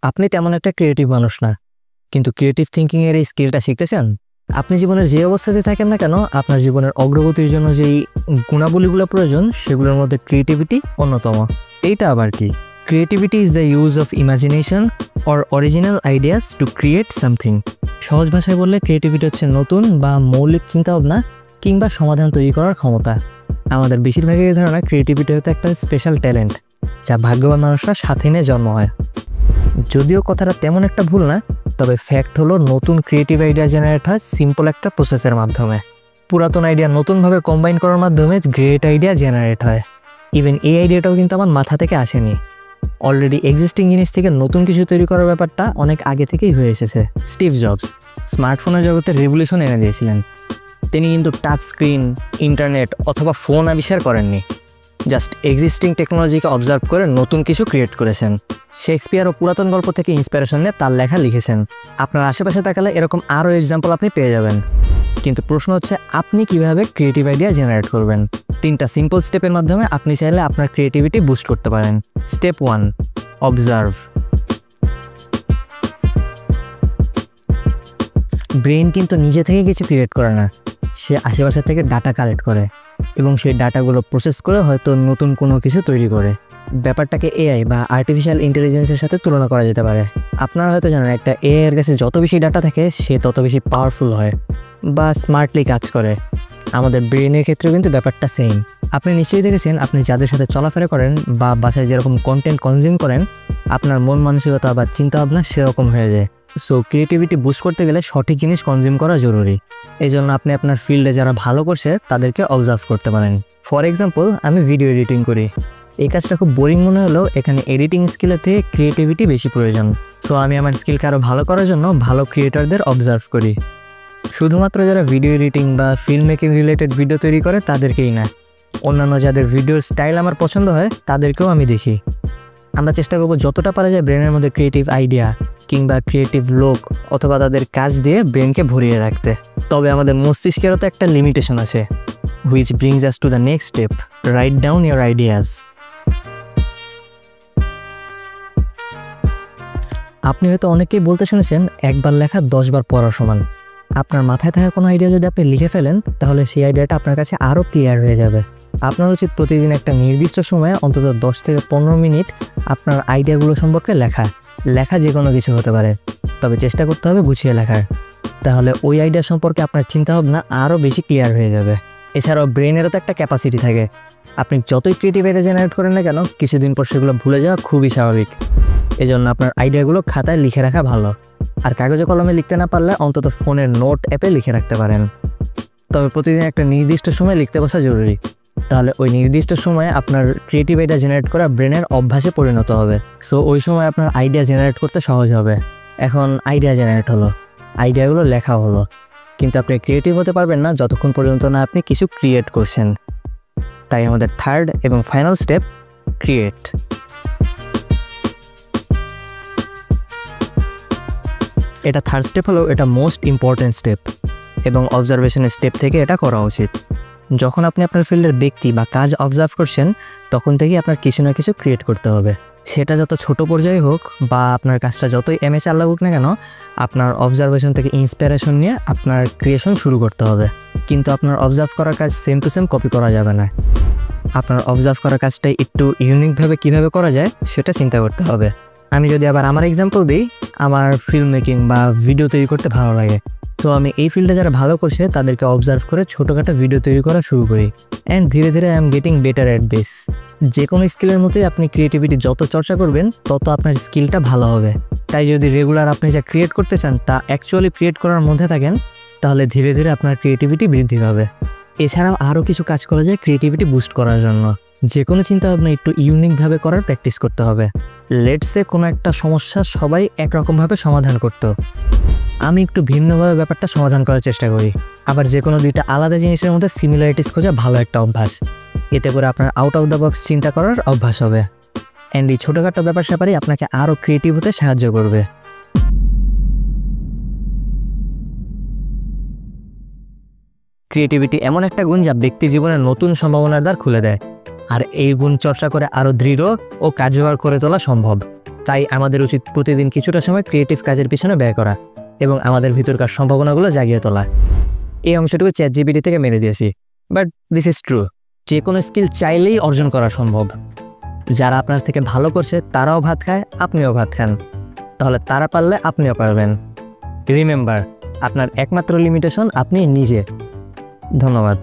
আপনি তেমন একটা ক্রিয়েটিভ মানুষ না, কিন্তু ক্রিয়েটিভ থিঙ্কিং এর এই স্কিলটা শিখতে চান। আপনি জীবনের যে অবস্থাতে থাকেন না কেন, আপনার জীবনের অগ্রগতির জন্য যেই গুণাবলীগুলো প্রয়োজন সেগুলোর মধ্যে ক্রিয়েটিভিটি অন্যতম। এইটা আবার কি? Creativity is the use of imagination or original ideas to create something. সহজ ভাষায় বললে ক্রিয়েটিভিটি হচ্ছে নতুন বা মৌলিক চিন্তাভাবনা কিংবা সমাধান তৈরি করার ক্ষমতা। আমাদের বেশিরভাগের ধারণা ক্রিয়েটিভিটি হয়তো একটা স্পেশাল ট্যালেন্ট যা ভাগ্যবান মানুষরা সাথে নিয়ে জন্ম হয়। যদিও কথাটা তেমন একটা ভুল না, তবে ফ্যাক্ট হলো নতুন ক্রিয়েটিভ আইডিয়া জেনারেট হয় সিম্পল একটা প্রসেসের মাধ্যমে। পুরাতন আইডিয়া নতুনভাবে কম্বাইন করার মাধ্যমে গ্রেট আইডিয়া জেনারেট হয়। ইভেন এই আইডিয়াটাও কিন্তু আমার মাথা থেকে আসেনি, অলরেডি এক্সিস্টিং জিনিস থেকে নতুন কিছু তৈরি করার ব্যাপারটা অনেক আগে থেকেই হয়ে এসেছে। স্টিভ জবস স্মার্টফোনের জগতে রেভলিউশন এনে দিয়েছিলেন। তিনি কিন্তু টাচ স্ক্রিন, ইন্টারনেট অথবা ফোন আবিষ্কার করেননি, জাস্ট এক্সিস্টিং টেকনোলজিকে অবজার্ভ করে নতুন কিছু ক্রিয়েট করেছেন। শেক্সপিয়ার ও পুরাতন গল্প থেকে ইন্সপিরেশন নিয়ে তার লেখা লিখেছেন। আপনার আশেপাশে তাকালে এরকম আরও এক্সাম্পল আপনি পেয়ে যাবেন। কিন্তু প্রশ্ন হচ্ছে আপনি কিভাবে ক্রিয়েটিভ আইডিয়া জেনারেট করবেন। 3টা সিম্পল স্টেপের মাধ্যমে আপনি চাইলে আপনার ক্রিয়েটিভিটি বুস্ট করতে পারেন। Step 1, observe. ব্রেন কিন্তু নিজে থেকে কিছু ক্রিয়েট করে না, সে আশেপাশে থেকে ডাটা কালেক্ট করে এবং সেই ডাটাগুলো প্রসেস করে হয়তো নতুন কোনো কিছু তৈরি করে। ব্যাপারটাকে এআই বা আর্টিফিশিয়াল ইন্টেলিজেন্সের সাথে তুলনা করা যেতে পারে। আপনারা হয়তো জানেন একটা এআই এর কাছে যত বেশি ডাটা থাকে সে তত বেশি পাওয়ারফুল হয় বা স্মার্টলি কাজ করে। আমাদের ব্রেনের ক্ষেত্রেও কিন্তু ব্যাপারটা সেম। আপনি নিশ্চয়ই দেখেছেন আপনি যাদের সাথে চলাফেরা করেন বা বাসায় যেরকম কন্টেন্ট কনজিউম করেন, আপনার মন মানসিকতা বা চিন্তাভাবনা সেরকম হয়ে যায়। সো ক্রিয়েটিভিটি বুস্ট করতে গেলে সঠিক জিনিস কনজিউম করা জরুরি। এই জন্য আপনি আপনার ফিল্ডে যারা ভালো করছে তাদেরকে অবজার্ভ করতে পারেন। ফর এক্সাম্পল, আমি ভিডিও এডিটিং করি। এই কাজটা খুব বোরিং মনে হলেও এখানে এডিটিং স্কিলের থেকে ক্রিয়েটিভিটি বেশি প্রয়োজন। সো আমি আমার স্কিলকে আরও ভালো করার জন্য ভালো ক্রিয়েটরদের অবজার্ভ করি। শুধুমাত্র যারা ভিডিও এডিটিং বা ফিল্ম মেকিং রিলেটেড ভিডিও তৈরি করে তাদেরকেই না, অন্যান্য যাদের ভিডিওর স্টাইল আমার পছন্দ হয় তাদেরকেও আমি দেখি। আমরা চেষ্টা করবো যতটা পারা যায় ব্রেনের মধ্যে ক্রিয়েটিভ আইডিয়া কিংবা ক্রিয়েটিভ লোক অথবা তাদের কাজ দিয়ে ব্রেনকে ভরিয়ে রাখতে। তবে আমাদের মস্তিষ্কেরও তো একটা লিমিটেশন আছে, which brings us to the next step, write down your ideas. আপনি হয়তো অনেকেই বলতে শুনেছেন একবার লেখা 10 বার পড়ার সমান। আপনার মাথায় থাকা কোনো আইডিয়া যদি আপনি লিখে ফেলেন তাহলে সেই আইডিয়াটা আপনার কাছে আরও ক্লিয়ার হয়ে যাবে। আপনার উচিত প্রতিদিন একটা নির্দিষ্ট সময়ে অন্তত 10 থেকে 15 মিনিট আপনার আইডিয়াগুলো সম্পর্কে লেখা যে কোনো কিছু হতে পারে, তবে চেষ্টা করতে হবে গুছিয়ে লেখার। তাহলে ওই আইডিয়া সম্পর্কে আপনার চিন্তাভাবনা আরও বেশি ক্লিয়ার হয়ে যাবে। এছাড়াও ব্রেনেরও তো একটা ক্যাপাসিটি থাকে। আপনি যতই ক্রিয়েটিভ আইডিয়া জেনারেট করেন না কেন, কিছুদিন পর সেগুলো ভুলে যাওয়া খুবই স্বাভাবিক। এজন্য আপনার আইডিয়াগুলো খাতায় লিখে রাখা ভালো, আর কাগজে কলমে লিখতে না পারলে অন্তত ফোনের নোট অ্যাপে লিখে রাখতে পারেন। তবে প্রতিদিন একটা নির্দিষ্ট সময় লিখতে বসা জরুরি, তাহলে ওই নির্দিষ্ট সময়ে আপনার ক্রিয়েটিভ আইডিয়া জেনারেট করা ব্রেনের অভ্যাসে পরিণত হবে। সো ওই সময় আপনার আইডিয়া জেনারেট করতে সহজ হবে। এখন আইডিয়া জেনারেট হলো, আইডিয়াগুলো লেখা হলো, কিন্তু আপনি ক্রিয়েটিভ হতে পারবেন না যতক্ষণ পর্যন্ত না আপনি কিছু ক্রিয়েট করছেন। তাই আমাদের থার্ড এবং ফাইনাল স্টেপ, ক্রিয়েট। এটা থার্ড স্টেপ হলো, এটা মোস্ট ইম্পর্টেন্ট স্টেপ এবং অবজারভেশনের স্টেপ থেকে এটা করা উচিত। যখন আপনি আপনার ফিল্ডের ব্যক্তি বা কাজ অবজার্ভ করছেন তখন থেকেই আপনার কিছু না কিছু ক্রিয়েট করতে হবে। সেটা যত ছোট পর্যায়ে হোক বা আপনার কাজটা যতই অ্যামেচার লাগুক না কেন, আপনার অবজারভেশন থেকে ইন্সপিরেশন নিয়ে আপনার ক্রিয়েশন শুরু করতে হবে। কিন্তু আপনার অবজার্ভ করার কাজ সেম টু সেম কপি করা যাবে না। আপনার অবজার্ভ করার কাজটাই একটু ইউনিকভাবে কীভাবে করা যায় সেটা চিন্তা করতে হবে। আমি যদি আবার আমার এক্সাম্পল দিই, আমার ফিল্ম মেকিং বা ভিডিও তৈরি করতে ভালো লাগে। তো আমি এই ফিল্ডে যারা ভালো করছে তাদেরকে অবজার্ভ করে ছোটোখাটো ভিডিও তৈরি করা শুরু করি, অ্যান্ড ধীরে ধীরে I am getting better at this. যে কোনো স্কিলের মতোই আপনি ক্রিয়েটিভিটি যত চর্চা করবেন তত আপনার স্কিলটা ভালো হবে। তাই যদি রেগুলার আপনি যা ক্রিয়েট করতে চান তা অ্যাকচুয়ালি ক্রিয়েট করার মধ্যে থাকেন, তাহলে ধীরে ধীরে আপনার ক্রিয়েটিভিটি বৃদ্ধি পাবে। এছাড়াও আরও কিছু কাজ করা যায় ক্রিয়েটিভিটি বুস্ট করার জন্য। যে কোনো চিন্তা ভাবনা একটু ইউনিকভাবে করার প্র্যাকটিস করতে হবে। লেটসে কোনো একটা সমস্যা সবাই একরকমভাবে সমাধান করতো, আমি একটু ভিন্নভাবে ব্যাপারটা সমাধান করার চেষ্টা করি। আবার যে কোনো দুইটা আলাদা জিনিসের মধ্যে সিমিলারিটিস খোঁজা ভালো একটা অভ্যাস। এতে করে আপনার আউট অফ দ্য বক্স চিন্তা করার অভ্যাস হবে, অ্যান্ড এই ছোটোখাটো ব্যাপার স্যাপারই আপনাকে আরও ক্রিয়েটিভ হতে সাহায্য করবে। ক্রিয়েটিভিটি এমন একটা গুণ যা ব্যক্তি জীবনের নতুন সম্ভাবনার দ্বার খুলে দেয়, আর এই গুণ চর্চা করে আরও দৃঢ় ও কার্যকর করে তোলা সম্ভব। তাই আমাদের উচিত প্রতিদিন কিছুটা সময় ক্রিয়েটিভ কাজের পিছনে ব্যয় করা এবং আমাদের ভিতরকার সম্ভাবনাগুলো জাগিয়ে তোলা। এই অংশটুকু ChatGPT থেকে মেরে দিয়েছি, বাট দিস ইজ ট্রু। যে কোনো স্কিল চাইলেই অর্জন করা সম্ভব। যারা আপনার থেকে ভালো করছে তারাও ভাত খায়, আপনিও ভাত খান, তাহলে তারা পারলে আপনিও পারবেন। রিমেম্বার, আপনার একমাত্র লিমিটেশন আপনি নিজে। ধন্যবাদ।